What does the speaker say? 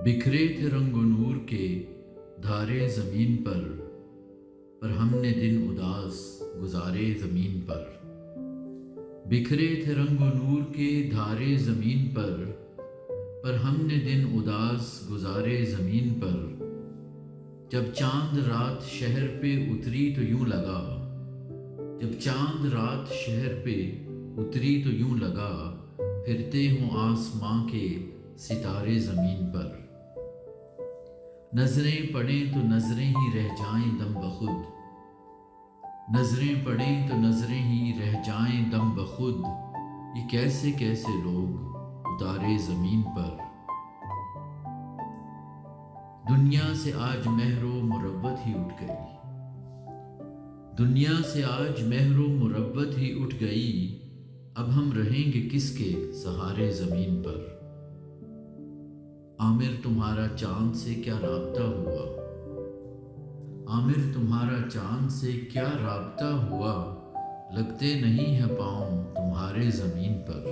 बिखरे थे रंग नूर के धारे ज़मीन पर हम ने दिन उदास गुजारे ज़मीन पर। बिखरे थे रंग नूर के धारे ज़मीन पर हमने दिन उदास गुजारे ज़मीन पर। जब चांद रात शहर पे उतरी तो यूं लगा, जब चांद रात शहर पे उतरी तो यूं लगा, फिरते हों आसमां के सितारे ज़मीन पर। नजरें पड़ें तो नजरें ही रह जाएं दम बखुद, नजरें पड़ें तो नजरें ही रह जाएं दम बखुद। ये कैसे कैसे लोग उतारे ज़मीन पर। दुनिया से आज महरो मुरव्वत ही उठ गई, दुनिया से आज महरो मुरव्वत ही उठ गई। अब हम रहेंगे किसके सहारे ज़मीन पर। आमिर तुम्हारा चांद से क्या राब्ता हुआ, आमिर तुम्हारा चांद से क्या राब्ता हुआ। लगते नहीं है पाँव तुम्हारे ज़मीन पर।